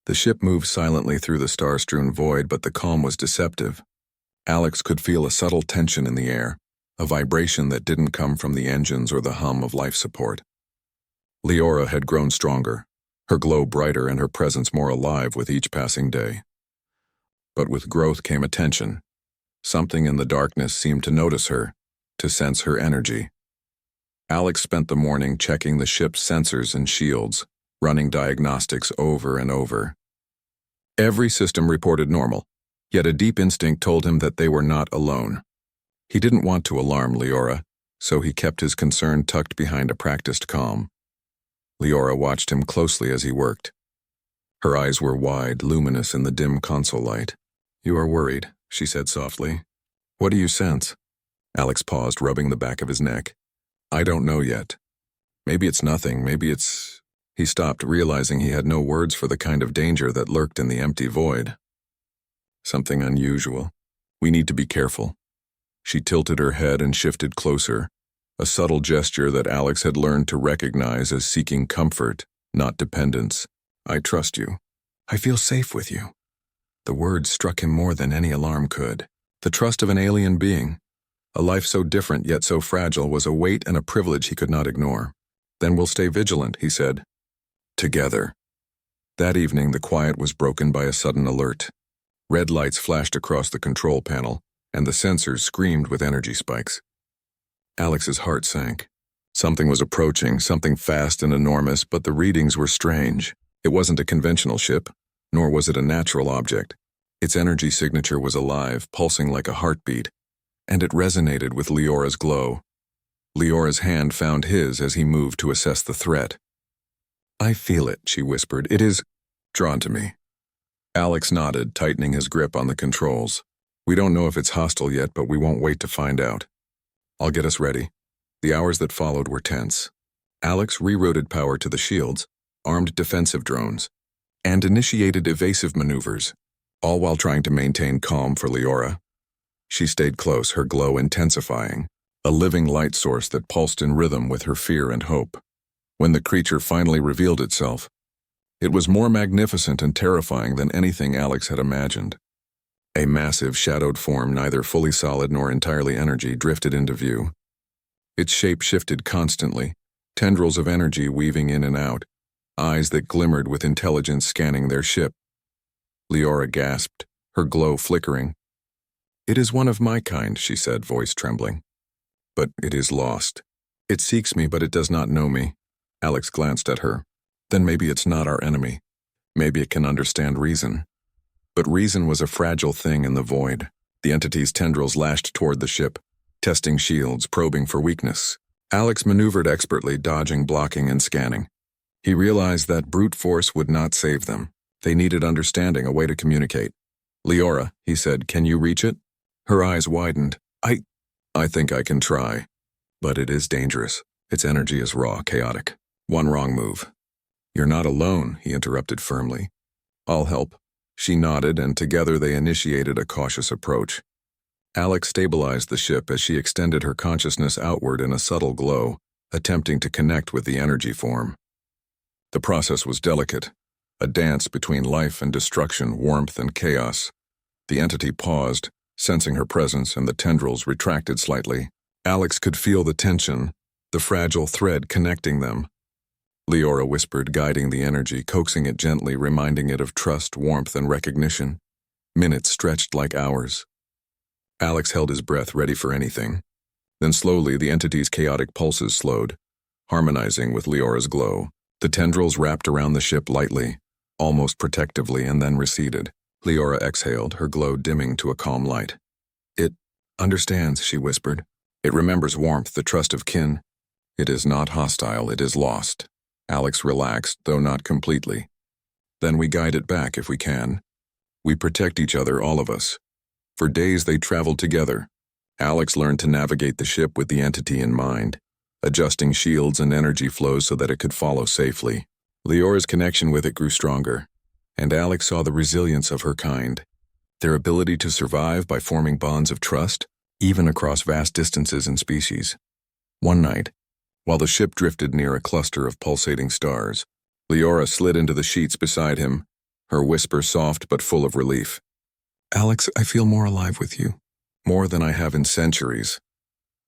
The ship moved silently through the star-strewn void, but the calm was deceptive. Alex could feel a subtle tension in the air, a vibration that didn't come from the engines or the hum of life support. Leora had grown stronger, her glow brighter and her presence more alive with each passing day. But with growth came a tension. Something in the darkness seemed to notice her, to sense her energy. Alex spent the morning checking the ship's sensors and shields, running diagnostics over and over. Every system reported normal, yet a deep instinct told him that they were not alone. He didn't want to alarm Leora, so he kept his concern tucked behind a practiced calm. Leora watched him closely as he worked. Her eyes were wide, luminous in the dim console light. "You are worried," she said softly. "What do you sense?" Alex paused, rubbing the back of his neck. "I don't know yet. Maybe it's nothing, maybe it's..." He stopped, realizing he had no words for the kind of danger that lurked in the empty void. "Something unusual. We need to be careful." She tilted her head and shifted closer, a subtle gesture that Alex had learned to recognize as seeking comfort, not dependence. "I trust you. I feel safe with you." The words struck him more than any alarm could. The trust of an alien being, a life so different yet so fragile, was a weight and a privilege he could not ignore. "Then we'll stay vigilant," he said. "Together." That evening, the quiet was broken by a sudden alert. Red lights flashed across the control panel, and the sensors screamed with energy spikes. Alex's heart sank. Something was approaching, something fast and enormous, but the readings were strange. It wasn't a conventional ship, nor was it a natural object. Its energy signature was alive, pulsing like a heartbeat, and it resonated with Leora's glow. Leora's hand found his as he moved to assess the threat. "I feel it," she whispered. "It is drawn to me." Alex nodded, tightening his grip on the controls. "We don't know if it's hostile yet, but we won't wait to find out. I'll get us ready." The hours that followed were tense. Alex rerouted power to the shields, armed defensive drones, and initiated evasive maneuvers, all while trying to maintain calm for Leora. She stayed close, her glow intensifying, a living light source that pulsed in rhythm with her fear and hope. When the creature finally revealed itself, it was more magnificent and terrifying than anything Alex had imagined. A massive, shadowed form, neither fully solid nor entirely energy, drifted into view. Its shape shifted constantly, tendrils of energy weaving in and out, eyes that glimmered with intelligence scanning their ship. Leora gasped, her glow flickering. "It is one of my kind," she said, voice trembling. "But it is lost. It seeks me, but it does not know me." Alex glanced at her. "Then maybe it's not our enemy. Maybe it can understand reason." But reason was a fragile thing in the void. The entity's tendrils lashed toward the ship, testing shields, probing for weakness. Alex maneuvered expertly, dodging, blocking, and scanning. He realized that brute force would not save them. They needed understanding, a way to communicate. "Leora," he said, "can you reach it?" Her eyes widened. I think I can try. But it is dangerous. Its energy is raw, chaotic. One wrong move." "You're not alone," he interrupted firmly. "I'll help." She nodded, and together they initiated a cautious approach. Alex stabilized the ship as she extended her consciousness outward in a subtle glow, attempting to connect with the energy form. The process was delicate, a dance between life and destruction, warmth and chaos. The entity paused, sensing her presence, and the tendrils retracted slightly. Alex could feel the tension, the fragile thread connecting them. Leora whispered, guiding the energy, coaxing it gently, reminding it of trust, warmth, and recognition. Minutes stretched like hours. Alex held his breath, ready for anything. Then slowly, the entity's chaotic pulses slowed, harmonizing with Leora's glow. The tendrils wrapped around the ship lightly, almost protectively, and then receded. Leora exhaled, her glow dimming to a calm light. "It understands," she whispered. "It remembers warmth, the trust of kin. It is not hostile, it is lost." Alex relaxed, though not completely. "Then we guide it back if we can. We protect each other, all of us." For days they traveled together. Alex learned to navigate the ship with the entity in mind, adjusting shields and energy flows so that it could follow safely. Leora's connection with it grew stronger, and Alex saw the resilience of her kind, their ability to survive by forming bonds of trust, even across vast distances and species. One night, while the ship drifted near a cluster of pulsating stars, Leora slid into the sheets beside him, her whisper soft but full of relief. "Alex, I feel more alive with you. More than I have in centuries."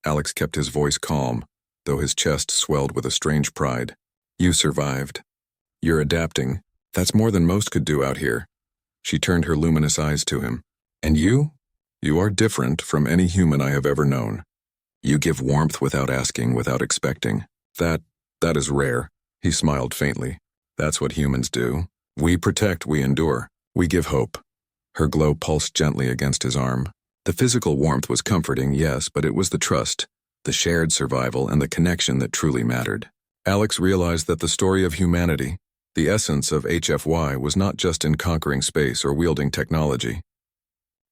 Alex kept his voice calm, though his chest swelled with a strange pride. "You survived. You're adapting. That's more than most could do out here." She turned her luminous eyes to him. "And you? You are different from any human I have ever known. You give warmth without asking, without expecting. That is rare." He smiled faintly. "That's what humans do. We protect, we endure. We give hope." Her glow pulsed gently against his arm. The physical warmth was comforting, yes, but it was the trust, the shared survival, and the connection that truly mattered. Alex realized that the story of humanity, the essence of HFY, was not just in conquering space or wielding technology.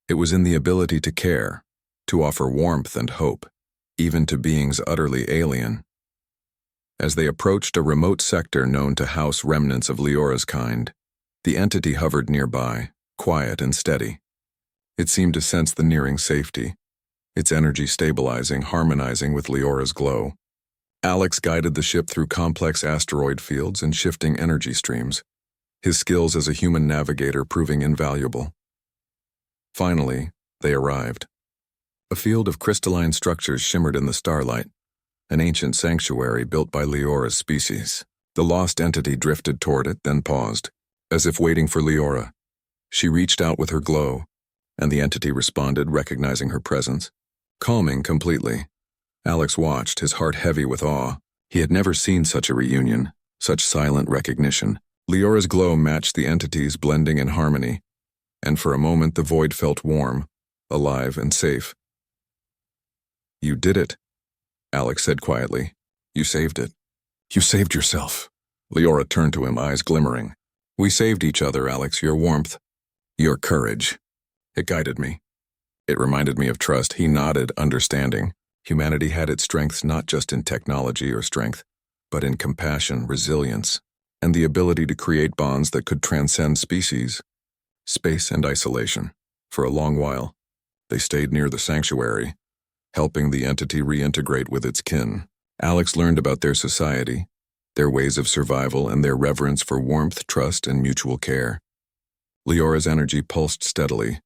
It was in the ability to care, to offer warmth and hope, even to beings utterly alien. As they approached a remote sector known to house remnants of Leora's kind, the entity hovered nearby, quiet and steady. It seemed to sense the nearing safety, its energy stabilizing, harmonizing with Leora's glow. Alex guided the ship through complex asteroid fields and shifting energy streams, his skills as a human navigator proving invaluable. Finally, they arrived. A field of crystalline structures shimmered in the starlight, an ancient sanctuary built by Leora's species. The lost entity drifted toward it, then paused, as if waiting for Leora. She reached out with her glow, and the entity responded, recognizing her presence. Calming completely, Alex watched, his heart heavy with awe. He had never seen such a reunion, such silent recognition. Leora's glow matched the entity's, blending in harmony, and for a moment the void felt warm, alive, and safe. "You did it," Alex said quietly. "You saved it. You saved yourself." Leora turned to him, eyes glimmering. "We saved each other, Alex, your warmth, your courage. It guided me. It reminded me of trust." He nodded, understanding. Humanity had its strengths not just in technology or strength, but in compassion, resilience, and the ability to create bonds that could transcend species, space, and isolation. For a long while, they stayed near the sanctuary, helping the entity reintegrate with its kin. Alex learned about their society, their ways of survival, and their reverence for warmth, trust, and mutual care. Leora's energy pulsed steadily,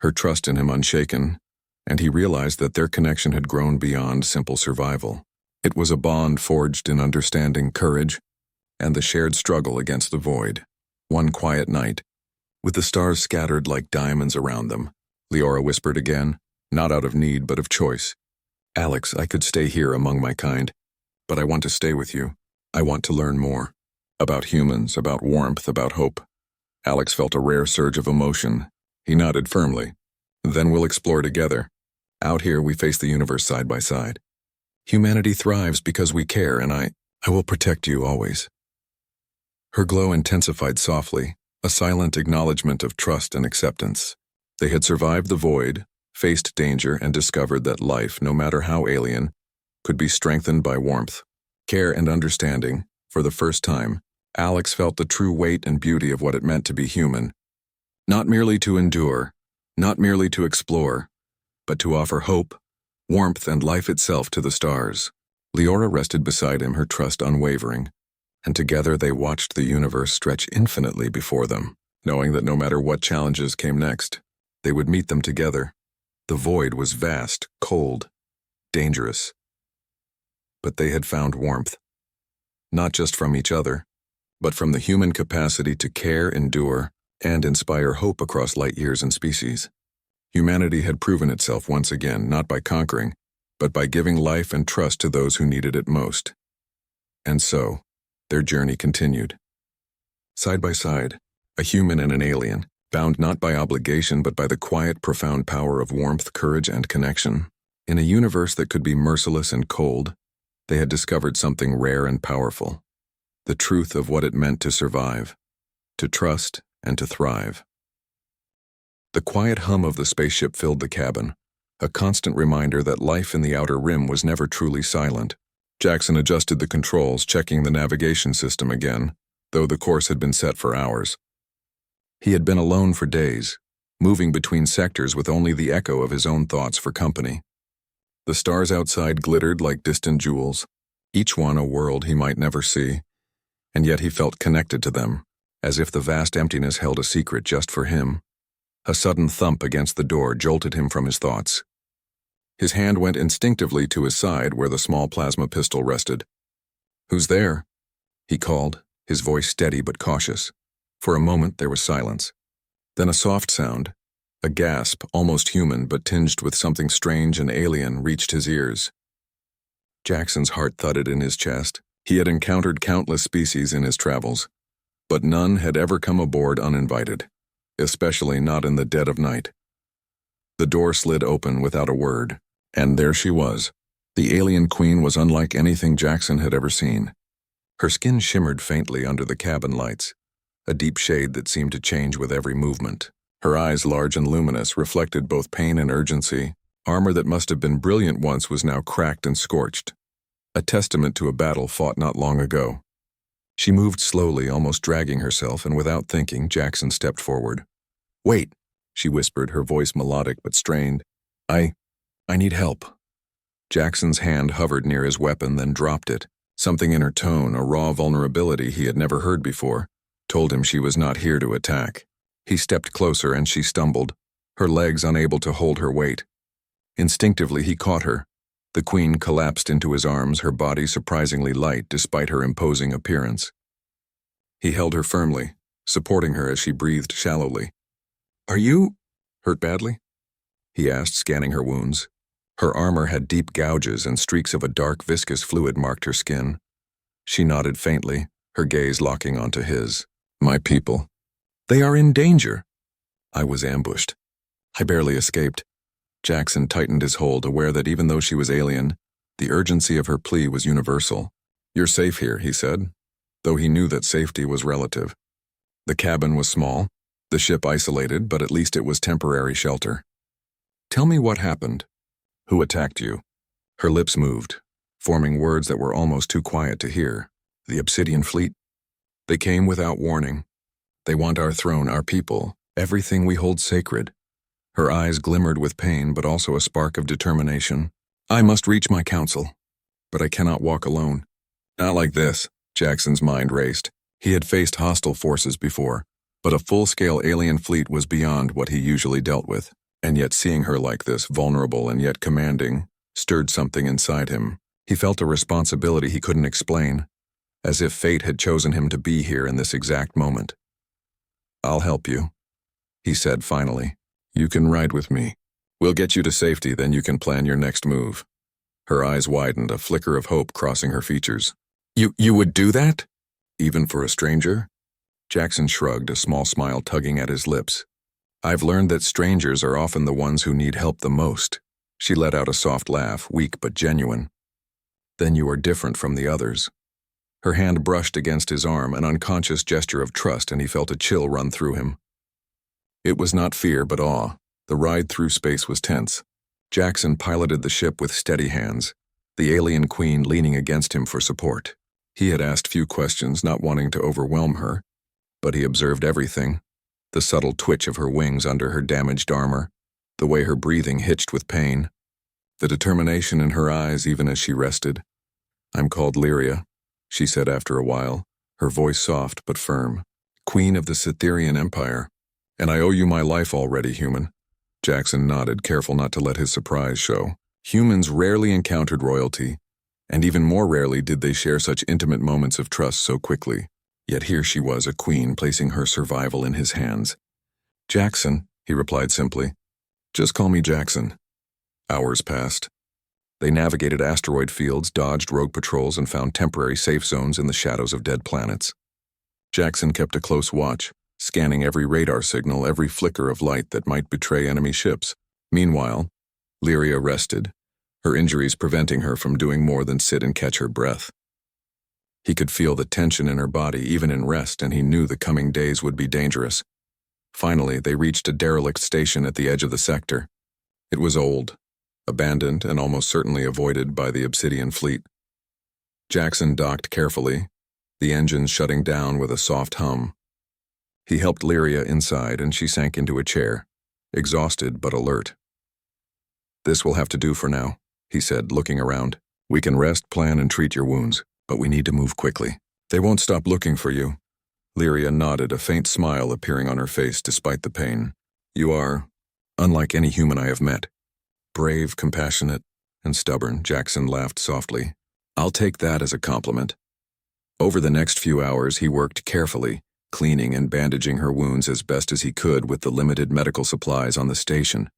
her trust in him unshaken, and he realized that their connection had grown beyond simple survival. It was a bond forged in understanding, courage, and the shared struggle against the void. One quiet night, with the stars scattered like diamonds around them, Leora whispered again, not out of need but of choice. "Alex, I could stay here among my kind, but I want to stay with you. I want to learn more. About humans, about warmth, about hope." Alex felt a rare surge of emotion. He nodded firmly. "Then we'll explore together. Out here we face the universe side by side. Humanity thrives because we care, and I will protect you always." Her glow intensified softly, a silent acknowledgement of trust and acceptance. They had survived the void, faced danger, and discovered that life, no matter how alien, could be strengthened by warmth, care, and understanding. For the first time, Alex felt the true weight and beauty of what it meant to be human. Not merely to endure, not merely to explore, but to offer hope, warmth, and life itself to the stars. Leora rested beside him, her trust unwavering, and together they watched the universe stretch infinitely before them, knowing that no matter what challenges came next, they would meet them together. The void was vast, cold, dangerous. But they had found warmth, not just from each other, but from the human capacity to care, endure, and inspire hope across light years and species. Humanity had proven itself once again, not by conquering, but by giving life and trust to those who needed it most. And so, their journey continued. Side by side, a human and an alien, bound not by obligation but by the quiet, profound power of warmth, courage, and connection. In a universe that could be merciless and cold, they had discovered something rare and powerful: the truth of what it meant to survive, to trust, and to thrive. The quiet hum of the spaceship filled the cabin, a constant reminder that life in the outer rim was never truly silent. Jackson adjusted the controls, checking the navigation system again, though the course had been set for hours. He had been alone for days, moving between sectors with only the echo of his own thoughts for company. The stars outside glittered like distant jewels, each one a world he might never see, and yet he felt connected to them, as if the vast emptiness held a secret just for him. A sudden thump against the door jolted him from his thoughts. His hand went instinctively to his side where the small plasma pistol rested. "Who's there?" he called, his voice steady but cautious. For a moment there was silence. Then a soft sound, a gasp, almost human but tinged with something strange and alien, reached his ears. Jackson's heart thudded in his chest. He had encountered countless species in his travels, but none had ever come aboard uninvited, especially not in the dead of night. The door slid open without a word, and there she was. The alien queen was unlike anything Jackson had ever seen. Her skin shimmered faintly under the cabin lights, a deep shade that seemed to change with every movement. Her eyes, large and luminous, reflected both pain and urgency. Armor that must have been brilliant once was now cracked and scorched, a testament to a battle fought not long ago. She moved slowly, almost dragging herself, and without thinking, Jackson stepped forward. "Wait," she whispered, her voice melodic but strained. I need help." Jackson's hand hovered near his weapon, then dropped it. Something in her tone, a raw vulnerability he had never heard before, told him she was not here to attack. He stepped closer and she stumbled, her legs unable to hold her weight. Instinctively he caught her. The queen collapsed into his arms, her body surprisingly light despite her imposing appearance. He held her firmly, supporting her as she breathed shallowly. "Are you hurt badly?" he asked, scanning her wounds. Her armor had deep gouges and streaks of a dark viscous fluid marked her skin. She nodded faintly, her gaze locking onto his. "My people. They are in danger." "I was ambushed. I barely escaped." Jackson tightened his hold, aware that even though she was alien, the urgency of her plea was universal. "You're safe here," he said, though he knew that safety was relative. The cabin was small, the ship isolated, but at least it was temporary shelter. "Tell me what happened. Who attacked you?" Her lips moved, forming words that were almost too quiet to hear. "The Obsidian Fleet. They came without warning. They want our throne, our people, everything we hold sacred." Her eyes glimmered with pain, but also a spark of determination. "I must reach my council, but I cannot walk alone." "Not like this," Jackson's mind raced. He had faced hostile forces before, but a full-scale alien fleet was beyond what he usually dealt with. And yet seeing her like this, vulnerable and yet commanding, stirred something inside him. He felt a responsibility he couldn't explain, as if fate had chosen him to be here in this exact moment. "I'll help you," he said finally. "You can ride with me. We'll get you to safety, then you can plan your next move." Her eyes widened, a flicker of hope crossing her features. You would do that? Even for a stranger?" Jackson shrugged, a small smile tugging at his lips. "I've learned that strangers are often the ones who need help the most." She let out a soft laugh, weak but genuine. "Then you are different from the others." Her hand brushed against his arm, an unconscious gesture of trust, and he felt a chill run through him. It was not fear but awe. The ride through space was tense. Jackson piloted the ship with steady hands, the alien queen leaning against him for support. He had asked few questions, not wanting to overwhelm her, but he observed everything. The subtle twitch of her wings under her damaged armor, the way her breathing hitched with pain, the determination in her eyes even as she rested. "I'm called Lyria," she said after a while, her voice soft but firm. "Queen of the Cytherian Empire. And I owe you my life already, human." Jackson nodded, careful not to let his surprise show. Humans rarely encountered royalty, and even more rarely did they share such intimate moments of trust so quickly. Yet here she was, a queen, placing her survival in his hands. "Jackson," he replied simply. "Just call me Jackson." Hours passed. They navigated asteroid fields, dodged rogue patrols, and found temporary safe zones in the shadows of dead planets. Jackson kept a close watch, scanning every radar signal, every flicker of light that might betray enemy ships. Meanwhile, Lyria rested, her injuries preventing her from doing more than sit and catch her breath. He could feel the tension in her body even in rest, and he knew the coming days would be dangerous. Finally, they reached a derelict station at the edge of the sector. It was old, abandoned, and almost certainly avoided by the Obsidian Fleet. Jackson docked carefully, the engines shutting down with a soft hum. He helped Lyria inside, and she sank into a chair, exhausted but alert. "This will have to do for now," he said, looking around. "We can rest, plan, and treat your wounds, but we need to move quickly. They won't stop looking for you. Lyria nodded, a faint smile appearing on her face despite the pain. You are unlike any human I have met. Brave, compassionate, and stubborn, Jackson laughed softly. I'll take that as a compliment. Over the next few hours, he worked carefully, cleaning and bandaging her wounds as best as he could with the limited medical supplies on the station.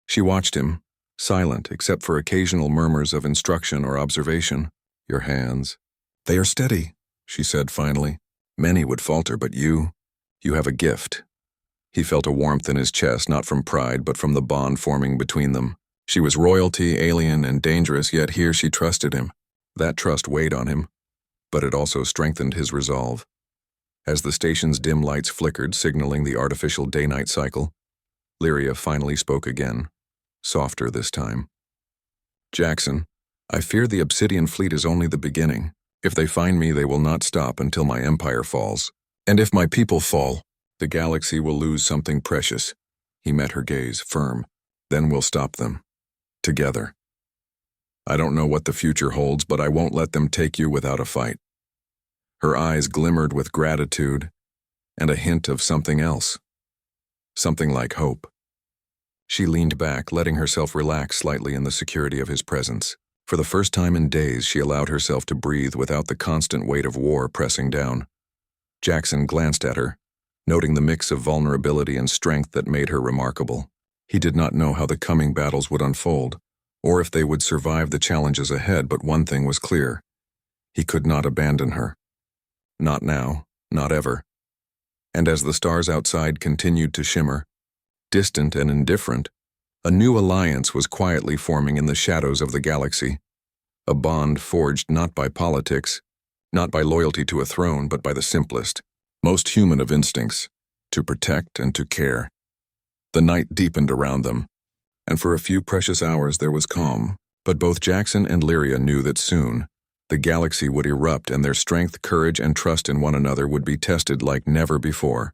She watched him, silent except for occasional murmurs of instruction or observation. Your hands. They are steady, she said finally. Many would falter, but you have a gift. He felt a warmth in his chest, not from pride, but from the bond forming between them. She was royalty, alien, and dangerous, yet here she trusted him. That trust weighed on him, but it also strengthened his resolve. As the station's dim lights flickered, signaling the artificial day-night cycle, Lyria finally spoke again, softer this time. Jackson, I fear the Obsidian fleet is only the beginning. If they find me, they will not stop until my empire falls. And if my people fall, the galaxy will lose something precious. He met her gaze, firm. Then we'll stop them. Together. I don't know what the future holds, but I won't let them take you without a fight. Her eyes glimmered with gratitude and a hint of something else. Something like hope. She leaned back, letting herself relax slightly in the security of his presence. For the first time in days, she allowed herself to breathe without the constant weight of war pressing down. Jackson glanced at her, noting the mix of vulnerability and strength that made her remarkable. He did not know how the coming battles would unfold, or if they would survive the challenges ahead, but one thing was clear. He could not abandon her. Not now, not ever. And as the stars outside continued to shimmer, distant and indifferent, a new alliance was quietly forming in the shadows of the galaxy. A bond forged not by politics, not by loyalty to a throne, but by the simplest, most human of instincts, to protect and to care. The night deepened around them, and for a few precious hours there was calm, but both Jackson and Lyria knew that soon the galaxy would erupt and their strength, courage, and trust in one another would be tested like never before.